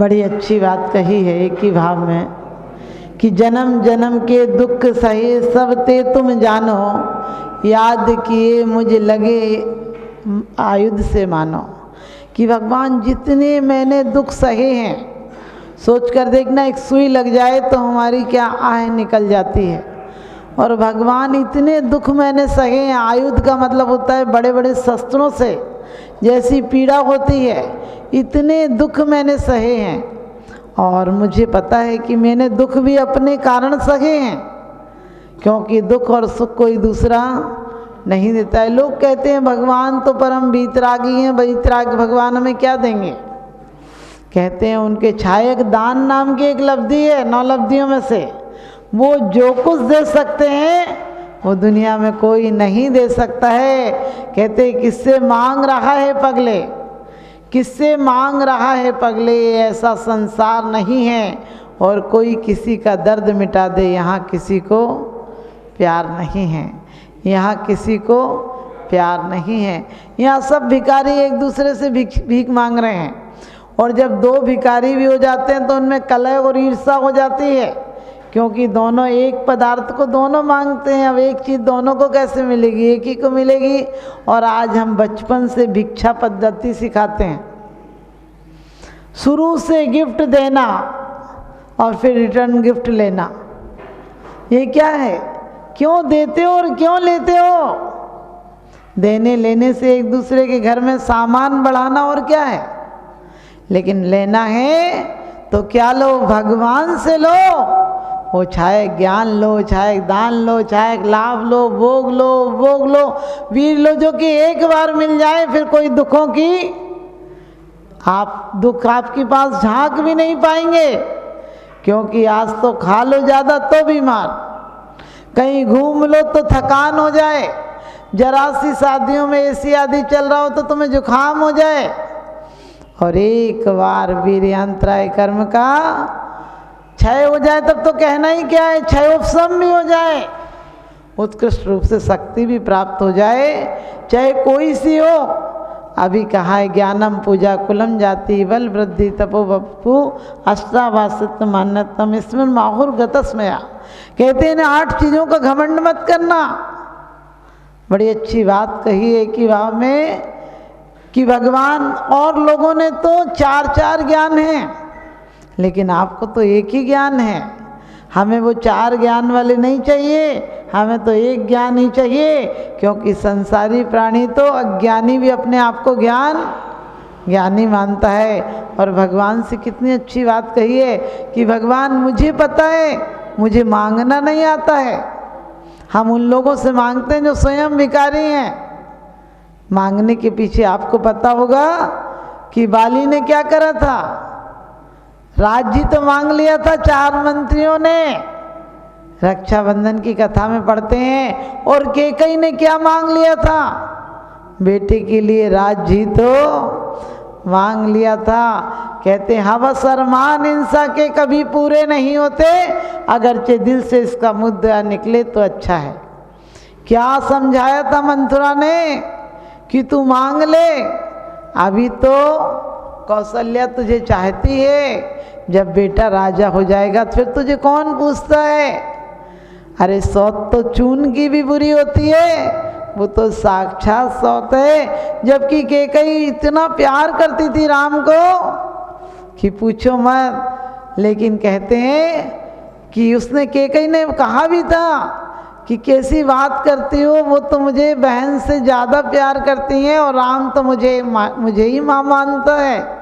बड़ी अच्छी बात कही है एक ही भाव में कि जन्म जन्म के दुख सहे सब ते तुम जानो, याद किए मुझ लगे आयुध से मानो। कि भगवान जितने मैंने दुख सहे हैं, सोच कर देखना एक सुई लग जाए तो हमारी क्या आह निकल जाती है। और भगवान इतने दुख मैंने सहे हैं, आयुध का मतलब होता है बड़े बड़े शस्त्रों से जैसी पीड़ा होती है, इतने दुख मैंने सहे हैं। और मुझे पता है कि मैंने दुख भी अपने कारण सहे हैं, क्योंकि दुख और सुख कोई दूसरा नहीं देता है। लोग कहते हैं भगवान तो परम वीतरागी हैं, वीतराग भगवान हमें क्या देंगे। कहते हैं उनके छायक दान नाम की एक लब्धि है 9 लब्धियों में से, वो जो कुछ दे सकते हैं वो दुनिया में कोई नहीं दे सकता है। कहते हैं किससे मांग रहा है पगले, किससे मांग रहा है पगले, ऐसा संसार नहीं है और कोई किसी का दर्द मिटा दे। यहाँ किसी को प्यार नहीं है, यहाँ किसी को प्यार नहीं है। यहाँ सब भिखारी एक दूसरे से भीख मांग रहे हैं, और जब 2 भिखारी भी हो जाते हैं तो उनमें कलह और ईर्ष्या हो जाती है, क्योंकि दोनों एक पदार्थ को दोनों मांगते हैं। अब एक चीज़ दोनों को कैसे मिलेगी, एक ही को मिलेगी। और आज हम बचपन से भिक्षा पद्धति सिखाते हैं, शुरू से गिफ्ट देना और फिर रिटर्न गिफ्ट लेना। ये क्या है, क्यों देते हो और क्यों लेते हो। देने लेने से एक दूसरे के घर में सामान बढ़ाना और क्या है, लेकिन लेना है तो क्या लो, भगवान से लो। वो चाहे ज्ञान लो, चाहे दान लो, चाहे लाभ लो, भोग लो, भोग लो, वीर लो, जो कि एक बार मिल जाए फिर कोई दुखों की दुख आपके पास झांक भी नहीं पाएंगे। क्योंकि आज तो खा लो ज़्यादा तो बीमार, कहीं घूम लो तो थकान हो जाए, जरा सी शादियों में एसी आदि चल रहा हो तो तुम्हें जुकाम हो जाए, और एक बार वीर्यांतराय कर्म का क्षय हो जाए तब तो कहना ही क्या है, क्षयोपशम भी हो जाए, उत्कृष्ट रूप से शक्ति भी प्राप्त हो जाए, चाहे कोई सी हो। अभी कहा है ज्ञानम पूजा कुलम जाति बल वृद्धि तपो बपु अष्टावासित मान्यतम इसमें माहुर गतस्मया। कहते हैं 8 चीज़ों का घमंड मत करना। बड़ी अच्छी बात कही है कि भाव में कि भगवान और लोगों ने तो 4 ज्ञान हैं, लेकिन आपको तो एक ही ज्ञान है। हमें वो 4 ज्ञान वाले नहीं चाहिए, हमें तो एक ज्ञान ही चाहिए। क्योंकि संसारी प्राणी तो अज्ञानी भी अपने आप को ज्ञानी मानता है। और भगवान से कितनी अच्छी बात कही है कि भगवान मुझे पता है, मुझे मांगना नहीं आता है। हम उन लोगों से मांगते हैं जो स्वयं भिखारी हैं। मांगने के पीछे आपको पता होगा कि बाली ने क्या करा था, राज्य तो मांग लिया था 4 मंत्रियों ने, रक्षाबंधन की कथा में पढ़ते हैं। और कैकेयी ने क्या मांग लिया था, बेटे के लिए राज्य तो मांग लिया था। कहते हवस और मान हिंसा के कभी पूरे नहीं होते, अगरचे दिल से इसका मुद्दा निकले तो अच्छा है। क्या समझाया था मंथुरा ने कि तू मांग ले, अभी तो कौशल्या तुझे चाहती है, जब बेटा राजा हो जाएगा फिर तुझे कौन पूछता है। अरे सौत तो चून की भी बुरी होती है, वो तो साक्षात सौत है। जबकि कैकेयी इतना प्यार करती थी राम को कि पूछो मत। लेकिन कहते हैं कि उसने कैकेयी ने कहा भी था कि कैसी बात करती हो, वो तो मुझे बहन से ज़्यादा प्यार करती हैं और राम तो मुझे ही माँ मानता है।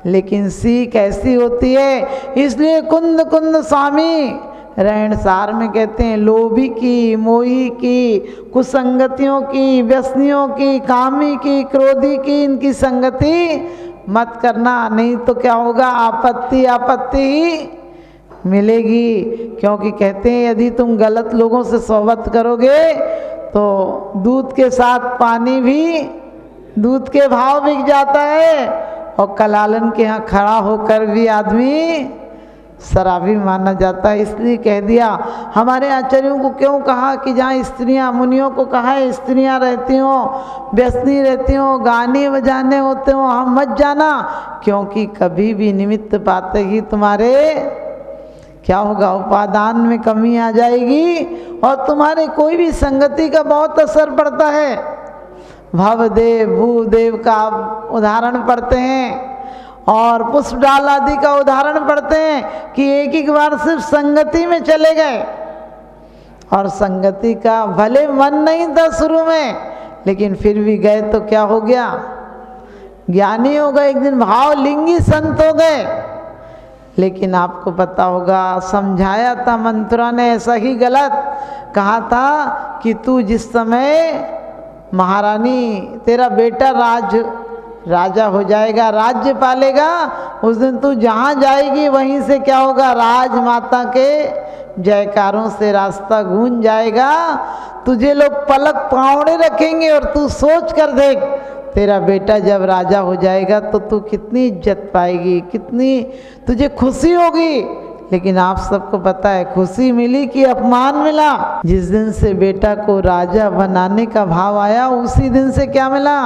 लेकिन सीख ऐसी होती है, इसलिए कुंद कुंद स्वामी रहनसार में कहते हैं लोभी की, मोही की, कुसंगतियों की, व्यसनियों की, कामी की, क्रोधी की, इनकी संगति मत करना, नहीं तो क्या होगा, आपत्ति ही मिलेगी। क्योंकि कहते हैं यदि तुम गलत लोगों से सोहबत करोगे तो दूध के साथ पानी भी, दूध के भाव बिक जाता है, और कलालन के यहाँ खड़ा होकर भी आदमी शराबी माना जाता है। इसलिए कह दिया, हमारे आचार्यों को क्यों कहा कि जहाँ स्त्रियाँ, मुनियों को कहा है स्त्रियाँ रहती हों, व्यसनी रहती हों, गाने बजाने होते हों, हम मत जाना, क्योंकि कभी भी निमित्त पाते ही तुम्हारे क्या होगा, उपादान में कमी आ जाएगी और तुम्हारे कोई भी संगति का बहुत असर पड़ता है। भवदेव भूदेव का उदाहरण पढ़ते हैं और पुष्पडाल आदि का उदाहरण पढ़ते हैं कि एक एक बार सिर्फ संगति में चले गए और संगति का भले मन नहीं था शुरू में, लेकिन फिर भी गए तो क्या हो गया, ज्ञानी हो गए, एक दिन भावलिंगी संत हो गए। लेकिन आपको पता होगा, समझाया था मंत्रा ने, ऐसा ही गलत कहा था कि तू जिस समय महारानी, तेरा बेटा राजा हो जाएगा, राज्य पालेगा, उस दिन तू जहाँ जाएगी वहीं से क्या होगा, राजमाता के जयकारों से रास्ता गूंज जाएगा, तुझे लोग पलक पावड़े रखेंगे और तू सोच कर देख, तेरा बेटा जब राजा हो जाएगा तो तू कितनी इज्जत पाएगी, कितनी तुझे खुशी होगी। लेकिन आप सबको पता है खुशी मिली कि अपमान मिला। जिस दिन से बेटा को राजा बनाने का भाव आया, उसी दिन से क्या मिला,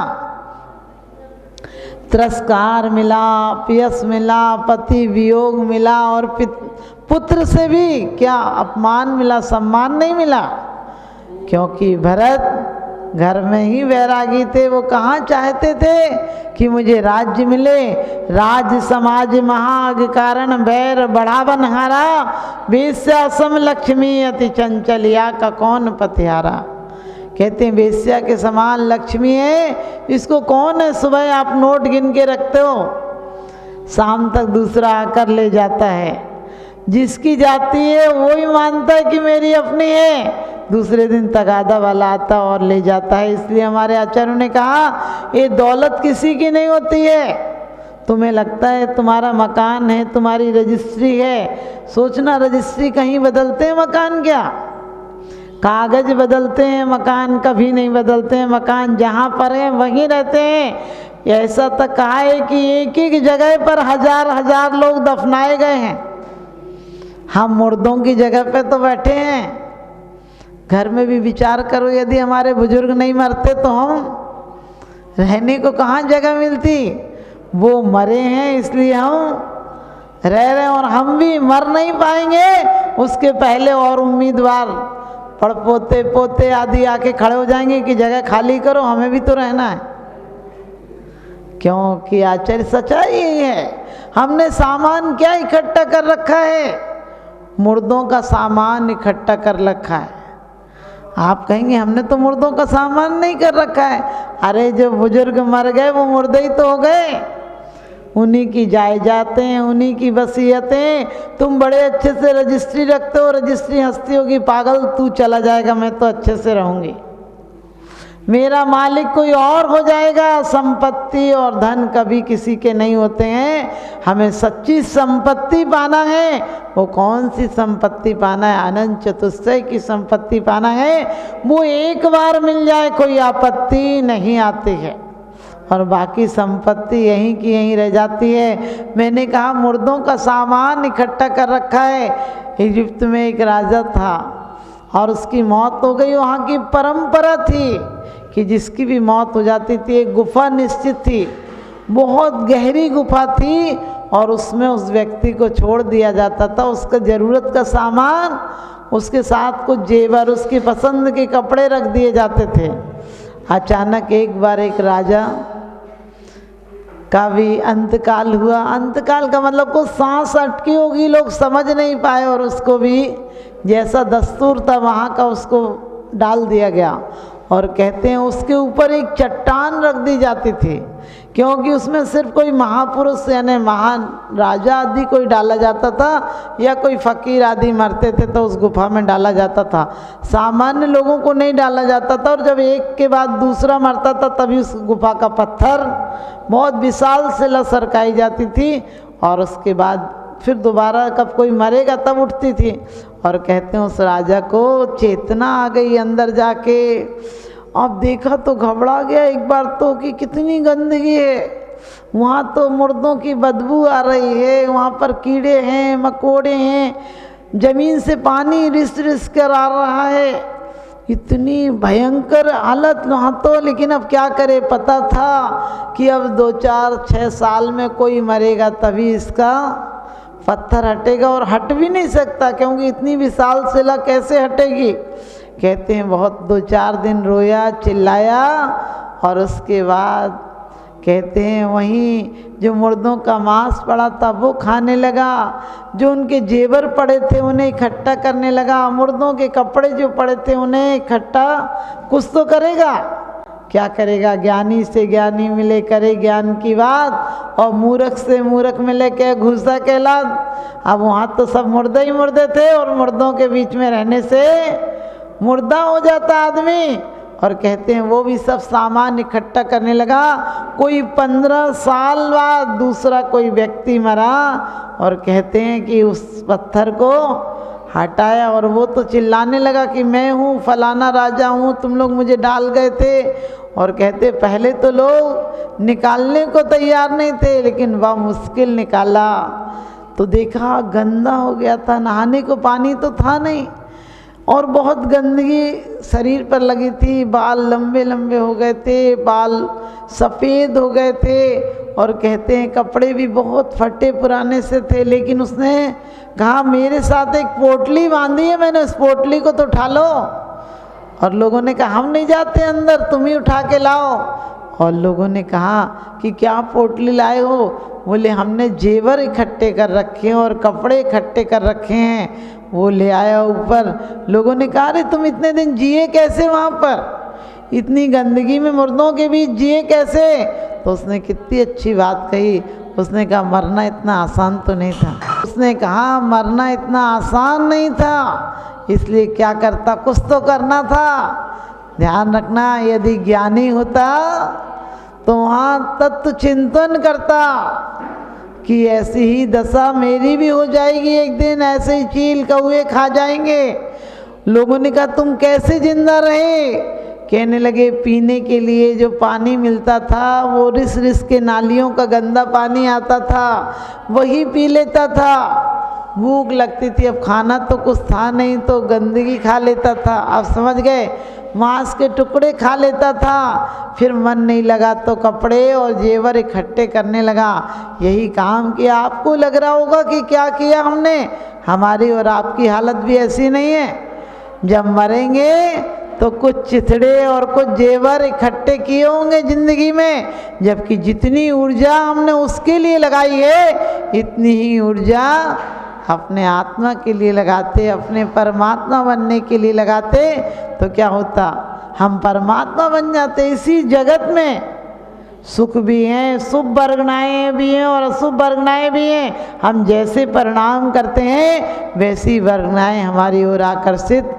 तिरस्कार मिला, पयस मिला, पति वियोग मिला और पुत्र से भी क्या अपमान मिला, सम्मान नहीं मिला। क्योंकि भरत घर में ही वैरागी थे, वो कहाँ चाहते थे कि मुझे राज्य मिले। राज समाज महाग कारण बैर बढ़ावन हारा, वेश्या सम लक्ष्मी अति चंचल या का कौन पतिहारा। कहते हैं वेश्या के समान लक्ष्मी है, इसको कौन है सुबह आप नोट गिन के रखते हो, शाम तक दूसरा आकर ले जाता है। जिसकी जाती है वो ही मानता है कि मेरी अपनी है, दूसरे दिन तगादा वाला आता और ले जाता है। इसलिए हमारे आचार्यों ने कहा ये दौलत किसी की नहीं होती है। तुम्हें लगता है तुम्हारा मकान है, तुम्हारी रजिस्ट्री है, सोचना रजिस्ट्री कहीं बदलते हैं मकान, क्या कागज बदलते हैं, मकान कभी नहीं बदलते हैं। मकान जहाँ पर है वहीं रहते हैं। ऐसा तक कहा है कि एक एक जगह पर हजार हजार लोग दफनाए गए हैं, हम मुर्दों की जगह पे तो बैठे हैं। घर में भी विचार करो, यदि हमारे बुजुर्ग नहीं मरते तो हम रहने को कहाँ जगह मिलती। वो मरे हैं इसलिए हम रह रहे हैं और हम भी मर नहीं पाएंगे उसके पहले और उम्मीदवार पड़पोते पोते आदि आके खड़े हो जाएंगे कि जगह खाली करो, हमें भी तो रहना है। क्योंकि आचार्य सच्चाई यही है, हमने सामान क्या इकट्ठा कर रखा है, मुर्दों का सामान इकट्ठा कर रखा है। आप कहेंगे हमने तो मुर्दों का सामान नहीं कर रखा है। अरे जो बुजुर्ग मर गए वो मुर्दे ही तो हो गए, उन्हीं की जायदादें, उन्हीं की वसीयतें। तुम बड़े अच्छे से रजिस्ट्री रखते हो, रजिस्ट्री हंसती होगी, पागल तू चला जाएगा मैं तो अच्छे से रहूँगी, मेरा मालिक कोई और हो जाएगा। संपत्ति और धन कभी किसी के नहीं होते हैं। हमें सच्ची संपत्ति पाना है। वो कौन सी संपत्ति पाना है? अनंत चतुष्टय की संपत्ति पाना है। वो एक बार मिल जाए कोई आपत्ति नहीं आती है और बाकी संपत्ति यहीं की यहीं रह जाती है। मैंने कहा मुर्दों का सामान इकट्ठा कर रखा है। इजिप्ट में एक राजा था और उसकी मौत हो गई। वहाँ की परंपरा थी कि जिसकी भी मौत हो जाती थी एक गुफा निश्चित थी, बहुत गहरी गुफा थी और उसमें उस व्यक्ति को छोड़ दिया जाता था। उसका ज़रूरत का सामान, उसके साथ कुछ जेवर, उसकी पसंद के कपड़े रख दिए जाते थे। अचानक एक बार एक राजा का भी अंतकाल हुआ। अंतकाल का मतलब को सांस अटकी होगी, लोग समझ नहीं पाए और उसको भी जैसा दस्तूर था वहाँ का उसको डाल दिया गया। और कहते हैं उसके ऊपर एक चट्टान रख दी जाती थी, क्योंकि उसमें सिर्फ कोई महापुरुष यानी महान राजा आदि कोई डाला जाता था या कोई फकीर आदि मरते थे तो उस गुफा में डाला जाता था। सामान्य लोगों को नहीं डाला जाता था। और जब एक के बाद दूसरा मरता था तभी उस गुफा का पत्थर बहुत विशाल शिला सरकाई जाती थी और उसके बाद फिर दोबारा कब कोई मरेगा तब उठती थी। और कहते हैं उस राजा को चेतना आ गई अंदर जाके। अब देखा तो घबरा गया एक बार तो कि कितनी गंदगी है। वहाँ तो मुर्दों की बदबू आ रही है, वहाँ पर कीड़े हैं, मकोड़े हैं, जमीन से पानी रिस रिस कर आ रहा है, इतनी भयंकर हालत वहाँ तो। लेकिन अब क्या करे, पता था कि अब 2-4-6 साल में कोई मरेगा तभी इसका पत्थर हटेगा, और हट भी नहीं सकता क्योंकि इतनी विशाल शिला कैसे हटेगी। कहते हैं बहुत 2-4 दिन रोया चिल्लाया, और उसके बाद कहते हैं वहीं जो मुर्दों का मांस पड़ा था वो खाने लगा, जो उनके जेवर पड़े थे उन्हें इकट्ठा करने लगा, मुर्दों के कपड़े जो पड़े थे उन्हें इकट्ठा कुछ तो करेगा। क्या करेगा, ज्ञानी से ज्ञानी मिले करे ज्ञान की बात, और मूर्ख से मूर्ख मिले के घुसा कहलाद। अब वहाँ तो सब मुर्दे ही मुर्दे थे, और मुर्दों के बीच में रहने से मुर्दा हो जाता आदमी। और कहते हैं वो भी सब सामान इकट्ठा करने लगा। कोई 15 साल बाद दूसरा कोई व्यक्ति मरा, और कहते हैं कि उस पत्थर को हटाया, और वो तो चिल्लाने लगा कि मैं हूँ फलाना राजा हूँ, तुम लोग मुझे डाल गए थे। और कहते पहले तो लोग निकालने को तैयार नहीं थे, लेकिन वह मुश्किल निकाला तो देखा गंदा हो गया था, नहाने को पानी तो था नहीं, और बहुत गंदगी शरीर पर लगी थी, बाल लंबे लंबे हो गए थे, बाल सफ़ेद हो गए थे, और कहते हैं कपड़े भी बहुत फटे पुराने से थे। लेकिन उसने कहा मेरे साथ एक पोटली बांधी है, मैंने उस पोटली को तो उठा लो। और लोगों ने कहा हम नहीं जाते अंदर, तुम ही उठा के लाओ। और लोगों ने कहा कि क्या पोटली लाए हो? बोले हमने जेवर इकट्ठे कर रखे हैं और कपड़े इकट्ठे कर रखे हैं, वो ले आया ऊपर। लोगों ने कहा अरे तुम इतने दिन जिए कैसे वहाँ पर, इतनी गंदगी में मुर्दों के बीच जिए कैसे? तो उसने कितनी अच्छी बात कही, उसने कहा मरना इतना आसान तो नहीं था। उसने कहा मरना इतना आसान नहीं था, इसलिए क्या करता, कुछ तो करना था। ध्यान रखना, यदि ज्ञानी होता तो वहाँ तत्व चिंतन करता कि ऐसी ही दशा मेरी भी हो जाएगी एक दिन, ऐसे ही चील कौए खा जाएंगे। लोगों ने कहा तुम कैसे जिंदा रहे? कहने लगे पीने के लिए जो पानी मिलता था वो रिस रिस के नालियों का गंदा पानी आता था, वही पी लेता था। भूख लगती थी, अब खाना तो कुछ था नहीं तो गंदगी खा लेता था। आप समझ गए, मांस के टुकड़े खा लेता था। फिर मन नहीं लगा तो कपड़े और जेवर इकट्ठे करने लगा। यही काम किया। आपको लग रहा होगा कि क्या किया हमने, हमारी और आपकी हालत भी ऐसी नहीं है। जब मरेंगे तो कुछ चिथड़े और कुछ जेवर इकट्ठे किए होंगे जिंदगी में, जबकि जितनी ऊर्जा हमने उसके लिए लगाई है इतनी ही ऊर्जा अपने आत्मा के लिए लगाते, अपने परमात्मा बनने के लिए लगाते तो क्या होता, हम परमात्मा बन जाते। इसी जगत में सुख भी हैं, शुभ वर्गनाएँ भी हैं और अशुभ वर्गनाएँ भी हैं। हम जैसे परिणाम करते हैं वैसी वर्गनाएँ हमारी ओर आकर्षित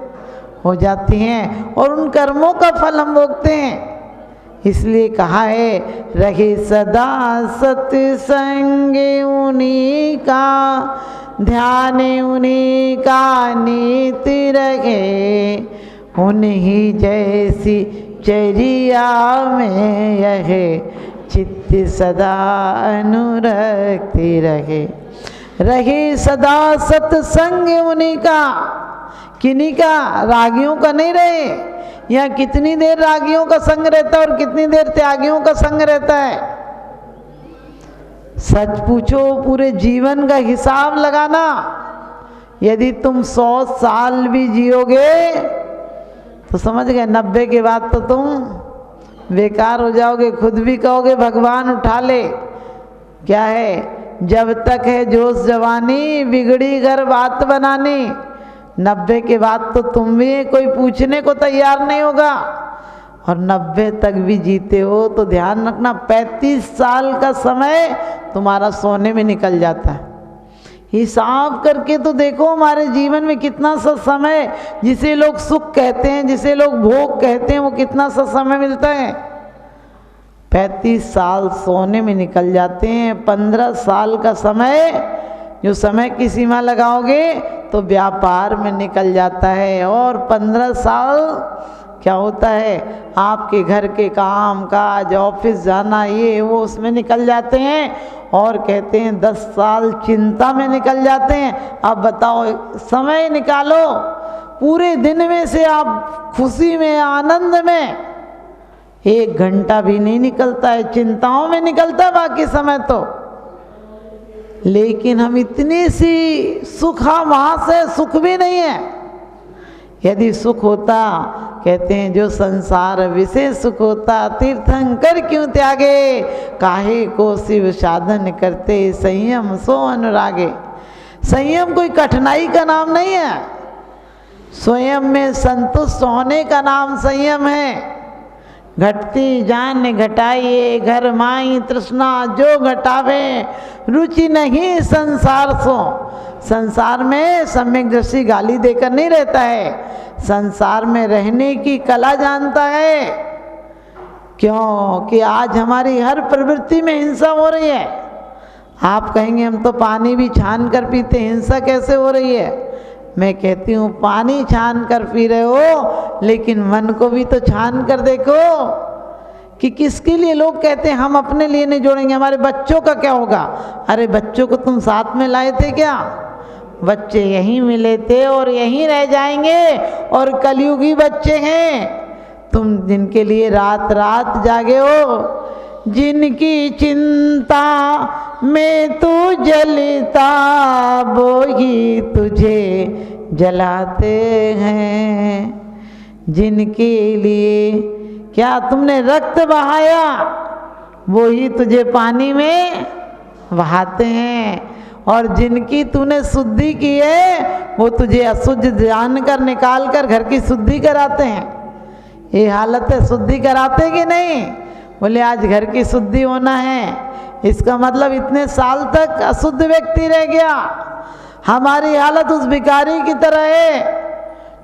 हो जाती हैं और उन कर्मों का फल हम भोगते हैं। इसलिए कहा है रहे सदा सत्संग उन्हीं का, ध्यान उन्हीं का नीति रहे, उन्हीं जैसी चर्या में यह चित्त सदा अनुरक्ति रहे। रहे सदा सत्संग उन्हीं का, किन्हीं का, रागियों का नहीं रहे। यहाँ कितनी देर रागियों का संग रहता है और कितनी देर त्यागियों का संग रहता है। सच पूछो, पूरे जीवन का हिसाब लगाना। यदि तुम 100 साल भी जियोगे तो समझ गए 90 के बाद तो तुम बेकार हो जाओगे। खुद भी कहोगे भगवान उठा ले। क्या है, जब तक है जोश जवानी बिगड़ी घर बात बनानी। 90 के बाद तो तुम भी कोई पूछने को तैयार नहीं होगा। और 90 तक भी जीते हो तो ध्यान रखना 35 साल का समय तुम्हारा सोने में निकल जाता है। हिसाब करके तो देखो हमारे जीवन में कितना सा समय, जिसे लोग सुख कहते हैं, जिसे लोग भोग कहते हैं, वो कितना सा समय मिलता है। 35 साल सोने में निकल जाते हैं। 15 साल का समय, जो समय की सीमा लगाओगे तो व्यापार में निकल जाता है। और 15 साल क्या होता है, आपके घर के काम काज, ऑफिस जाना, ये वो उसमें निकल जाते हैं और कहते हैं 10 साल चिंता में निकल जाते हैं। अब बताओ, समय निकालो, पूरे दिन में से आप खुशी में, आनंद में 1 घंटा भी नहीं निकलता है, चिंताओं में निकलता है बाकी समय तो। लेकिन हम इतनी सी सुख, वहाँ से सुख भी नहीं है। यदि सुख होता, कहते हैं जो संसार विशेष सुख होता, तीर्थंकर क्यों त्यागे, काहे को शिव साधन करते, संयम सो अनुरागे। संयम कोई कठिनाई का नाम नहीं है, स्वयं में संतुष्ट होने का नाम संयम है। घटती जान घटाइए, घर माई तृष्णा जो घटावे, रुचि नहीं संसार सो। संसार में सम्यक दृष्टि गाली देकर नहीं रहता है, संसार में रहने की कला जानता है। क्यों कि आज हमारी हर प्रवृत्ति में हिंसा हो रही है। आप कहेंगे हम तो पानी भी छान कर पीते, हिंसा कैसे हो रही है? मैं कहती हूँ पानी छान कर पी रहे हो, लेकिन मन को भी तो छान कर देखो कि किसके लिए। लोग कहते हैं हम अपने लिए नहीं जोड़ेंगे, हमारे बच्चों का क्या होगा। अरे बच्चों को तुम साथ में लाए थे क्या? बच्चे यहीं मिले थे और यहीं रह जाएंगे, और कलयुगी बच्चे हैं तुम, जिनके लिए रात रात जागे हो, जिनकी चिंता में तू जलता, वो ही तुझे जलाते हैं। जिनके लिए क्या तुमने रक्त बहाया, वो ही तुझे पानी में बहाते हैं। और जिनकी तूने शुद्धि की है, वो तुझे अशुद्ध जानकर निकाल कर घर की शुद्धि कराते हैं। ये हालत है, शुद्धि कराते कि नहीं? बोले आज घर की शुद्धि होना है, इसका मतलब इतने साल तक अशुद्ध व्यक्ति रह गया। हमारी हालत उस भिखारी की तरह है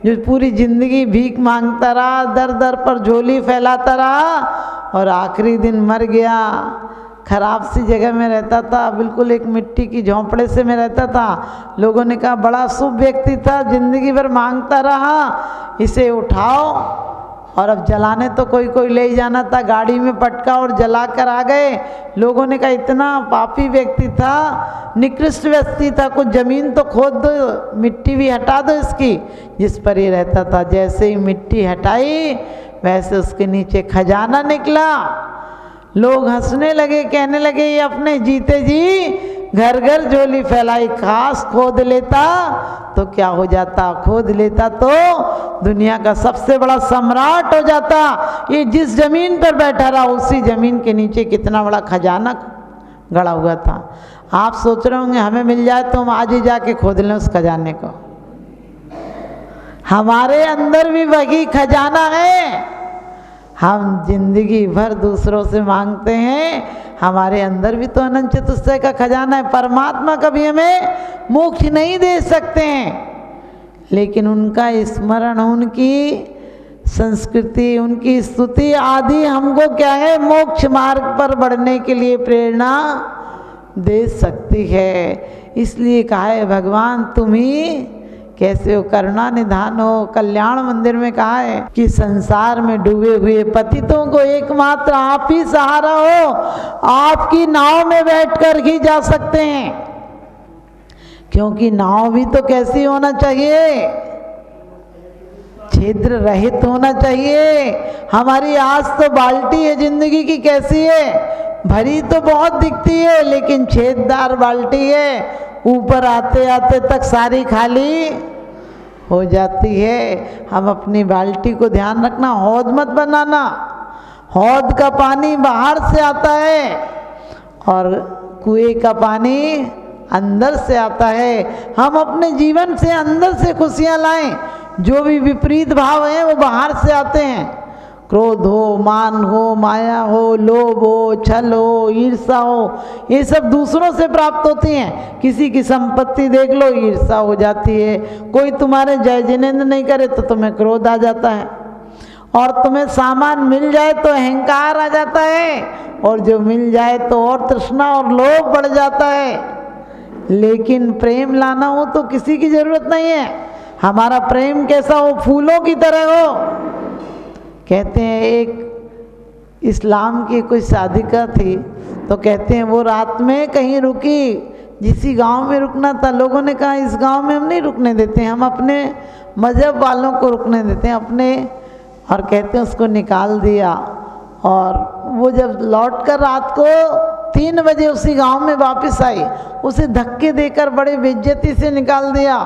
जो पूरी जिंदगी भीख मांगता रहा, दर दर पर झोली फैलाता रहा, और आखिरी दिन मर गया। खराब सी जगह में रहता था, बिल्कुल एक मिट्टी की झोंपड़े से में रहता था। लोगों ने कहा बड़ा शुभ व्यक्ति था, जिंदगी भर मांगता रहा, इसे उठाओ। और अब जलाने तो कोई कोई ले जाना था, गाड़ी में पटका और जला कर आ गए। लोगों ने कहा इतना पापी व्यक्ति था, निकृष्ट व्यक्ति था, कुछ ज़मीन तो खोद दो, मिट्टी भी हटा दो इसकी, जिस पर ये रहता था। जैसे ही मिट्टी हटाई, वैसे उसके नीचे खजाना निकला। लोग हंसने लगे, कहने लगे ये अपने जीते जी घर घर झोली फैलाई। खास खोद लेता तो क्या हो जाता, खोद लेता तो दुनिया का सबसे बड़ा सम्राट हो जाता। ये जिस जमीन पर बैठा रहा, उसी जमीन के नीचे कितना बड़ा खजाना गड़ा हुआ था। आप सोच रहे होंगे हमें मिल जाए तो हम आज ही जाके खोद लें उस खजाने को। हमारे अंदर भी वही खजाना है। हम जिंदगी भर दूसरों से मांगते हैं, हमारे अंदर भी तो अनंत चतुष्टय का खजाना है। परमात्मा कभी हमें मोक्ष नहीं दे सकते हैं, लेकिन उनका स्मरण, उनकी संस्कृति, उनकी स्तुति आदि हमको क्या है, मोक्ष मार्ग पर बढ़ने के लिए प्रेरणा दे सकती है। इसलिए कहा है भगवान तुम ही कैसे हो, करुणा निधान हो। कल्याण मंदिर में कहा है कि संसार में डूबे हुए पतितों को एकमात्र आप ही सहारा हो। आपकी नाव में बैठकर ही जा सकते हैं, क्योंकि नाव भी तो कैसी होना चाहिए, छिद्र रहित होना चाहिए। हमारी आज तो बाल्टी है जिंदगी की, कैसी है, भरी तो बहुत दिखती है, लेकिन छेददार बाल्टी है। ऊपर आते आते तक सारी खाली हो जाती है। हम अपनी बाल्टी को ध्यान रखना, हौद मत बनाना। हौद का पानी बाहर से आता है और कुएं का पानी अंदर से आता है। हम अपने जीवन से अंदर से खुशियाँ लाएं। जो भी विपरीत भाव हैं वो बाहर से आते हैं। क्रोध हो, मान हो, माया हो, लोभ हो, छल हो, ईर्ष्या हो, ये सब दूसरों से प्राप्त होती हैं। किसी की संपत्ति देख लो, ईर्ष्या हो जाती है। कोई तुम्हारे जय जिनेंद्र नहीं करे तो तुम्हें क्रोध आ जाता है, और तुम्हें सामान मिल जाए तो अहंकार आ जाता है, और जो मिल जाए तो और तृष्णा और लोभ बढ़ जाता है। लेकिन प्रेम लाना हो तो किसी की जरूरत नहीं है। हमारा प्रेम कैसा हो, फूलों की तरह हो। कहते हैं एक इस्लाम की कोई साधिका थी, तो कहते हैं वो रात में कहीं रुकी, जिसी गांव में रुकना था, लोगों ने कहा इस गांव में हम नहीं रुकने देते, हम अपने मज़हब वालों को रुकने देते हैं अपने, और कहते हैं उसको निकाल दिया। और वो जब लौट कर रात को 3 बजे उसी गांव में वापस आई, उसे धक्के देकर बड़े बेइज्जती से निकाल दिया।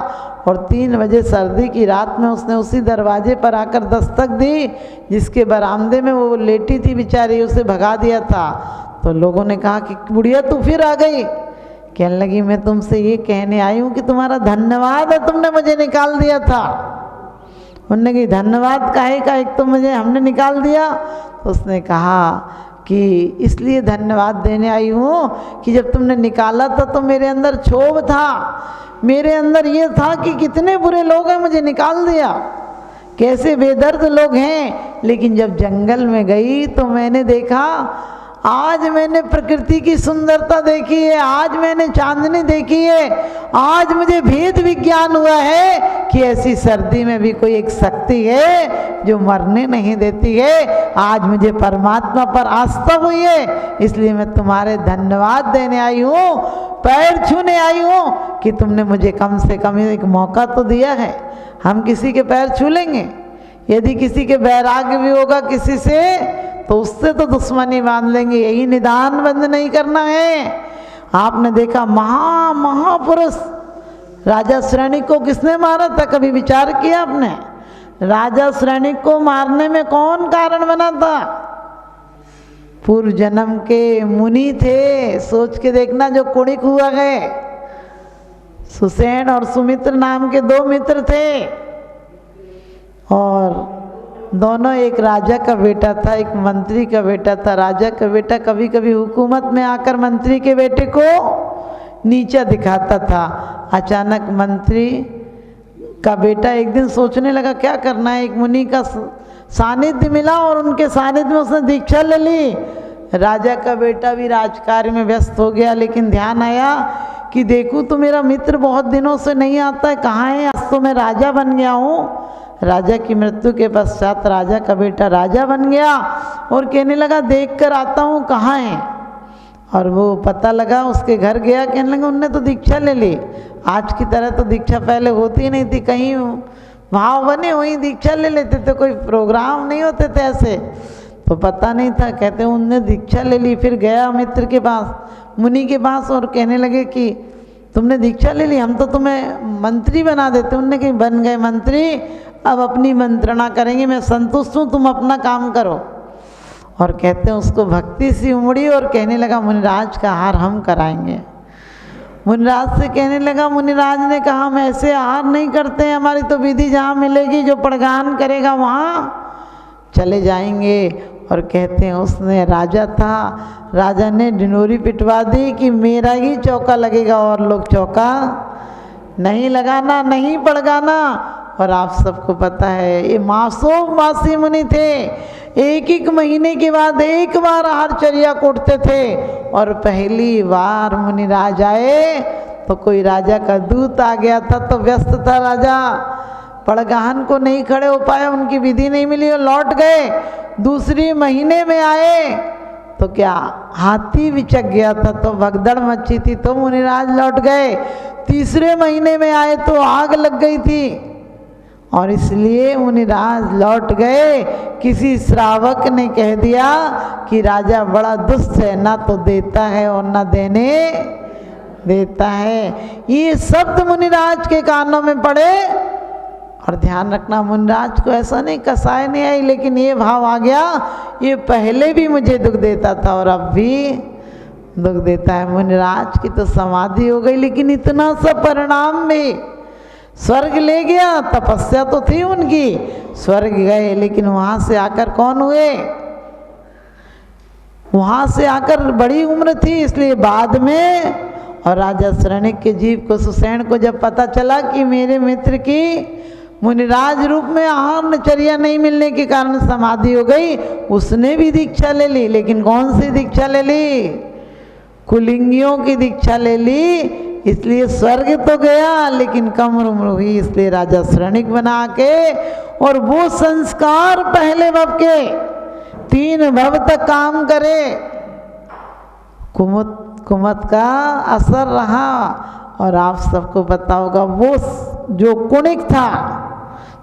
और 3 बजे सर्दी की रात में उसने उसी दरवाजे पर आकर दस्तक दी जिसके बरामदे में वो लेटी थी बेचारी, उसे भगा दिया था। तो लोगों ने कहा कि बुढ़िया तू फिर आ गई। कहने लगी मैं तुमसे ये कहने आई हूँ कि तुम्हारा धन्यवाद है, तुमने मुझे निकाल दिया था। उन्होंने कहा धन्यवाद काहे का, एक तो मुझे हमने निकाल दिया। तो उसने कहा कि इसलिए धन्यवाद देने आई हूँ कि जब तुमने निकाला था तो मेरे अंदर क्षोभ था, मेरे अंदर ये था कि कितने बुरे लोग हैं, मुझे निकाल दिया, कैसे बेदर्द लोग हैं। लेकिन जब जंगल में गई तो मैंने देखा, आज मैंने प्रकृति की सुंदरता देखी है, आज मैंने चांदनी देखी है, आज मुझे भेद विज्ञान हुआ है कि ऐसी सर्दी में भी कोई एक शक्ति है जो मरने नहीं देती है। आज मुझे परमात्मा पर आस्था हुई है, इसलिए मैं तुम्हारे धन्यवाद देने आई हूँ, पैर छूने आई हूँ कि तुमने मुझे कम से कम एक मौका तो दिया है। हम किसी के पैर छू लेंगे, यदि किसी के वैराग्य भी होगा किसी से तो उससे तो दुश्मनी बांध लेंगे, यही निदान बंद नहीं करना है। आपने देखा महापुरुष राजा श्रेणिक को किसने मारा था, कभी विचार किया आपने? राजा श्रेणिक को मारने में कौन कारण बना था? पूर्व जन्म के मुनि थे, सोच के देखना, जो कुणिक हुआ है। सुसेन और सुमित्र नाम के 2 मित्र थे और दोनों, एक राजा का बेटा था, एक मंत्री का बेटा था। राजा का बेटा कभी कभी हुकूमत में आकर मंत्री के बेटे को नीचा दिखाता था। अचानक मंत्री का बेटा एक दिन सोचने लगा क्या करना है, एक मुनि का सानिध्य मिला और उनके सानिध्य में उसने दीक्षा ले ली। राजा का बेटा भी राजकार्य में व्यस्त हो गया, लेकिन ध्यान आया कि देखूं तो मेरा मित्र बहुत दिनों से नहीं आता है, कहाँ है? आज तो मैं राजा बन गया हूँ। राजा की मृत्यु के पश्चात राजा का बेटा राजा बन गया और कहने लगा देख कर आता हूँ कहाँ है। और वो पता लगा, उसके घर गया, कहने लगा उनने तो दीक्षा ले ली। आज की तरह तो दीक्षा पहले होती नहीं थी, कहीं भाव बने वहीं दीक्षा ले लेते थे, कोई प्रोग्राम नहीं होते थे ऐसे, तो पता नहीं था। कहते उनने दीक्षा ले ली। फिर गया मित्र के पास, मुनि के पास, और कहने लगे कि तुमने दीक्षा ले ली, हम तो तुम्हें मंत्री बना देते। उनने कहीं बन गए मंत्री, अब अपनी मंत्रणा करेंगे, मैं संतुष्ट हूँ, तुम अपना काम करो। और कहते हैं उसको भक्ति सी उमड़ी और कहने लगा मुनिराज का आहार हम कराएंगे। मुनिराज से कहने लगा, मुनिराज ने कहा हम ऐसे आहार नहीं करते हैं, हमारी तो विधि जहाँ मिलेगी, जो प्रगान करेगा वहाँ चले जाएंगे। और कहते हैं उसने, राजा था, राजा ने ढिंढोरी पिटवा दी कि मेरा ही चौका लगेगा और लोग चौका नहीं लगाना, नहीं पड़गाना। और आप सबको पता है ये मासूम मासी मुनि थे, 1 महीने के बाद 1 बार आहारचर्या कोटते थे। और पहली बार मुनिराज आए तो कोई राजा का दूत आ गया था, तो व्यस्त था राजा, पड़गाहन को नहीं खड़े हो पाया, उनकी विधि नहीं मिली और लौट गए। दूसरी महीने में आए तो क्या हाथी बिचक गया था, तो भगदड़ मची थी, तो मुनिराज लौट गए। तीसरे महीने में आए तो आग लग गई थी और इसलिए मुनिराज लौट गए। किसी श्रावक ने कह दिया कि राजा बड़ा दुष्ट है, ना तो देता है और ना देने देता है। ये शब्द मुनिराज के कानों में पड़े और ध्यान रखना, मुनिराज को ऐसा नहीं कसाई नहीं आई, लेकिन ये भाव आ गया, ये पहले भी मुझे दुख देता था और अब भी दुख देता है। मुनिराज की तो समाधि हो गई, लेकिन इतना सा परिणाम में स्वर्ग ले गया। तपस्या तो थी उनकी, स्वर्ग गए, लेकिन वहाँ से आकर कौन हुए? वहाँ से आकर बड़ी उम्र थी, इसलिए बाद में। और राजा श्रेणिक के जीव को, सुसेन को जब पता चला कि मेरे मित्र की मुनिराज रूप में आहारचर्या नहीं मिलने के कारण समाधि हो गई, उसने भी दीक्षा ले ली। लेकिन कौन सी दीक्षा ले ली? कुलिंगियों की दीक्षा ले ली। इसलिए स्वर्ग तो गया लेकिन कम उम्र हुई, इसलिए राजा श्रनिक बना के, और वो संस्कार पहले भव के 3 भव तक काम करे, कुमत का असर रहा। और आप सबको पता होगा वो जो कुणिक था,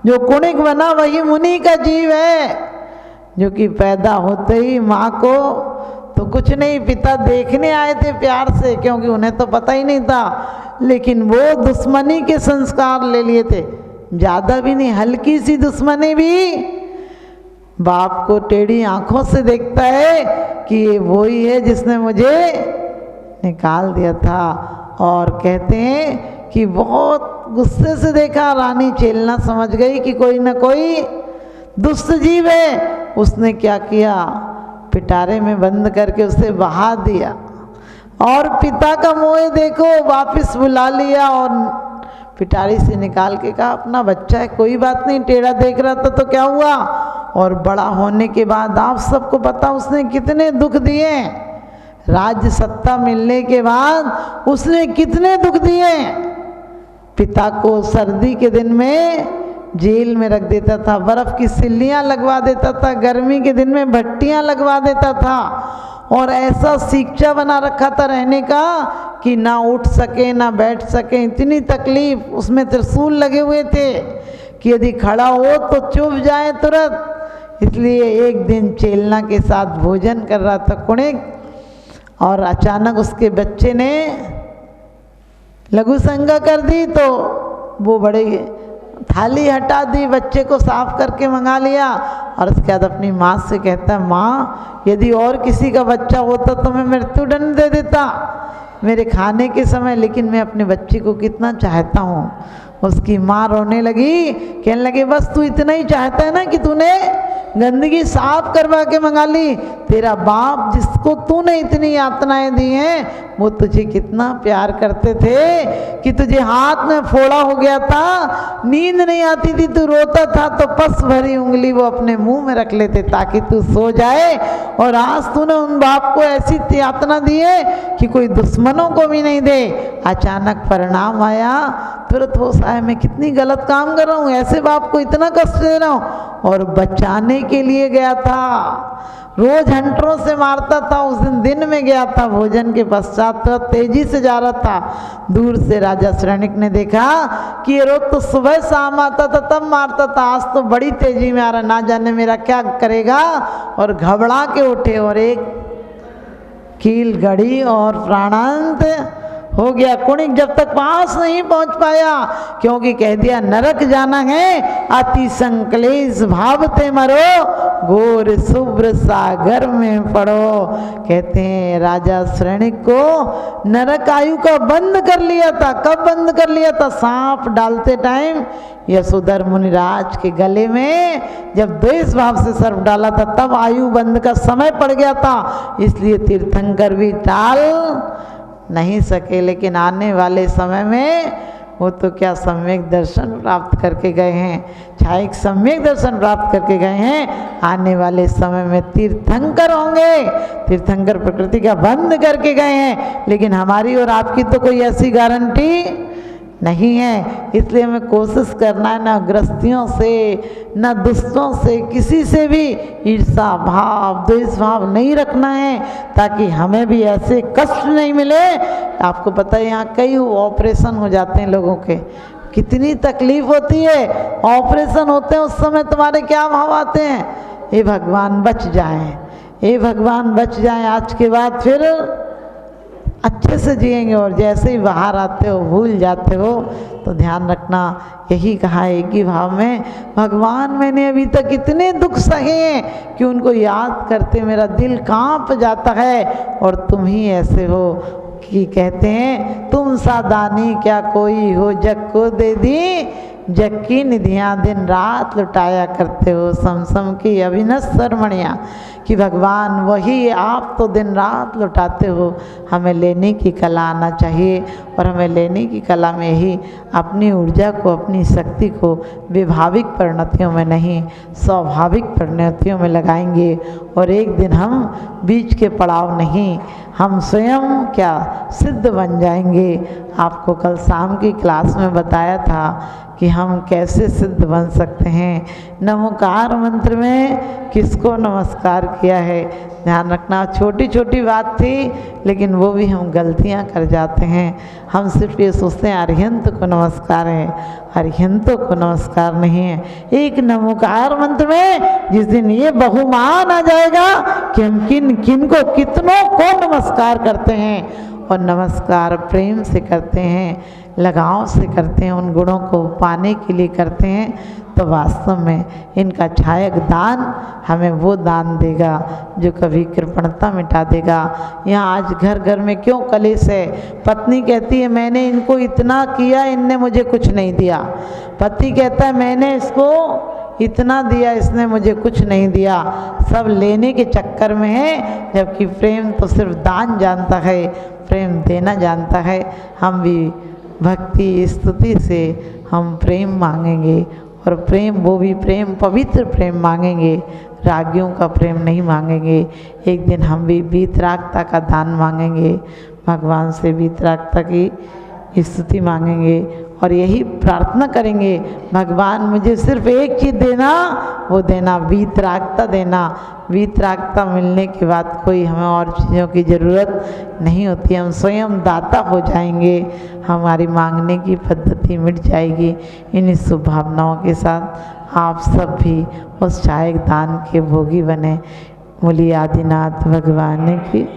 जो कुणिक बना वही मुनि का जीव है, जो कि पैदा होते ही माँ को तो कुछ नहीं, पिता देखने आए थे प्यार से, क्योंकि उन्हें तो पता ही नहीं था, लेकिन वो दुश्मनी के संस्कार ले लिए थे, ज़्यादा भी नहीं, हल्की सी दुश्मनी भी। बाप को टेढ़ी आंखों से देखता है कि ये वही है जिसने मुझे निकाल दिया था, और कहते हैं कि बहुत गुस्से से देखा, रानी चेलना समझ गई कि कोई ना कोई दुष्ट जीव है। उसने क्या किया, पिटारे में बंद करके उसे बहा दिया, और पिता का मोह देखो वापस बुला लिया, और पिटारी से निकाल के कहा अपना बच्चा है, कोई बात नहीं, टेढ़ा देख रहा था तो क्या हुआ। और बड़ा होने के बाद आप सबको पता उसने कितने दुख दिए, राज्य सत्ता मिलने के बाद उसने कितने दुख दिए। पिता को सर्दी के दिन में जेल में रख देता था, बर्फ की सिल्लियाँ लगवा देता था, गर्मी के दिन में भट्टियाँ लगवा देता था, और ऐसा शिक्षा बना रखा था रहने का कि ना उठ सके ना बैठ सके, इतनी तकलीफ। उसमें त्रिशूल लगे हुए थे कि यदि खड़ा हो तो चुभ जाए तुरंत। इसलिए एक दिन चेलना के साथ भोजन कर रहा था कुणिक, और अचानक उसके बच्चे ने लघु संज्ञा कर दी, तो वो बड़े थाली हटा दी, बच्चे को साफ करके मंगा लिया, और उसके बाद अपनी माँ से कहता है माँ यदि और किसी का बच्चा होता तो मैं मृत्युदंड दे देता मेरे खाने के समय, लेकिन मैं अपने बच्चे को कितना चाहता हूँ। उसकी माँ रोने लगी, कहने लगी बस तू इतना ही चाहता है ना कि तूने गंदगी साफ करवा के मंगा ली, तेरा बाप जिसको तूने इतनी यातनाएं दी हैं वो तुझे कितना प्यार करते थे कि तुझे हाथ में फोड़ा हो गया था, नींद नहीं आती थी, तू रोता था तो पस भरी उंगली वो अपने मुंह में रख लेते ताकि तू सो जाए, और आज तूने उन बाप को ऐसी यातना दी है कि कोई दुश्मनों को भी नहीं दे। अचानक परिणाम आया, तुरंत वो साहब मैं कितनी गलत काम कर रहा हूँ, ऐसे बाप को इतना कष्ट दे रहा हूँ, और बचाने के लिए गया था, रोज हंटरों से मारता था, उस दिन में गया था भोजन के पश्चात, तो तेजी से जा रहा था। दूर से राजा श्रनिक ने देखा कि ये रोज तो सुबह शाम आता था तब मारता था, आज तो बड़ी तेजी में आ रहा, ना जाने मेरा क्या करेगा, और घबरा के उठे और एक कील गड़ी और प्राणांत हो गया। कुणिक जब तक पास नहीं पहुंच पाया, क्योंकि कह दिया नरक जाना है, अति संकलेश भावते मरो, घोर शुभ्र सागर में पड़ो। कहते हैं राजा श्रनिक को नरक आयु का बंद कर लिया था। कब बंद कर लिया था? सांप डालते टाइम यशोधर मुनिराज के गले में जब द्वेष भाव से सर्प डाला था तब आयु बंद का समय पड़ गया था, इसलिए तीर्थंकर भी टाल नहीं सके। लेकिन आने वाले समय में वो तो क्या सम्यक दर्शन प्राप्त करके गए हैं, छायक सम्यक दर्शन प्राप्त करके गए हैं, आने वाले समय में तीर्थंकर होंगे। तीर्थंकर प्रकृति का बंद करके गए हैं, लेकिन हमारी और आपकी तो कोई ऐसी गारंटी नहीं है। इसलिए हमें कोशिश करना है ना ग्रस्तियों से ना दुष्टों से किसी से भी ईर्षा भाव द्वेष भाव नहीं रखना है, ताकि हमें भी ऐसे कष्ट नहीं मिले। आपको पता है यहाँ कई ऑपरेशन हो जाते हैं लोगों के, कितनी तकलीफ होती है। ऑपरेशन होते हैं उस समय तुम्हारे क्या भाव आते हैं, हे भगवान बच जाएं, हे भगवान बच जाएं, आज के बाद फिर अच्छे से जिएंगे। और जैसे ही बाहर आते हो भूल जाते हो, तो ध्यान रखना यही कहा एक ही भाव में, भगवान मैंने अभी तक इतने दुख सहे हैं कि उनको याद करते मेरा दिल कांप जाता है, और तुम ही ऐसे हो कि कहते हैं तुम सा दानी क्या कोई हो, जग को दे दी जग की निधियाँ दिन रात लुटाया करते हो। समसम की अभिनश्वर मणियाँ कि भगवान वही आप तो दिन रात लुटाते हो। हमें लेने की कला आना चाहिए और हमें लेने की कला में ही अपनी ऊर्जा को, अपनी शक्ति को विभाविक परिणतियों में नहीं, स्वाभाविक परिणतियों में लगाएंगे और एक दिन हम बीच के पड़ाव नहीं, हम स्वयं क्या सिद्ध बन जाएंगे। आपको कल शाम की क्लास में बताया था कि हम कैसे सिद्ध बन सकते हैं। नमोकार मंत्र में किसको नमस्कार किया है, ध्यान रखना। छोटी छोटी बात थी लेकिन वो भी हम गलतियां कर जाते हैं। हम सिर्फ ये सोचते हैं अरिहंत को नमस्कार है, अरिहंतों को नमस्कार नहीं है। एक नमोकार मंत्र में जिस दिन ये बहुमान आ जाएगा कि हम किन किन को, कितनों को नमस्कार करते हैं और नमस्कार प्रेम से करते हैं, लगाव से करते हैं, उन गुणों को पाने के लिए करते हैं, तो वास्तव में इनका छायक दान हमें वो दान देगा जो कभी कृपणता मिटा देगा। यहाँ आज घर घर में क्यों कलेश है? पत्नी कहती है मैंने इनको इतना किया, इनने मुझे कुछ नहीं दिया। पति कहता है मैंने इसको इतना दिया, इसने मुझे कुछ नहीं दिया। सब लेने के चक्कर में है, जबकि प्रेम तो सिर्फ दान जानता है, प्रेम देना जानता है। हम भी भक्ति स्तुति से हम प्रेम मांगेंगे और प्रेम, वो भी प्रेम, पवित्र प्रेम मांगेंगे, रागियों का प्रेम नहीं मांगेंगे। एक दिन हम भी वीतरागता का दान मांगेंगे, भगवान से वीतरागता की स्तुति मांगेंगे और यही प्रार्थना करेंगे, भगवान मुझे सिर्फ एक चीज़ देना, वो देना वीतरागता देना। वीतरागता मिलने के बाद कोई हमें और चीज़ों की ज़रूरत नहीं होती, हम स्वयं दाता हो जाएंगे, हमारी मांगने की पद्धति मिट जाएगी। इन शुभ भावनाओं के साथ आप सब भी उस छायक दान के भोगी बने। बोलिए आदिनाथ भगवान की।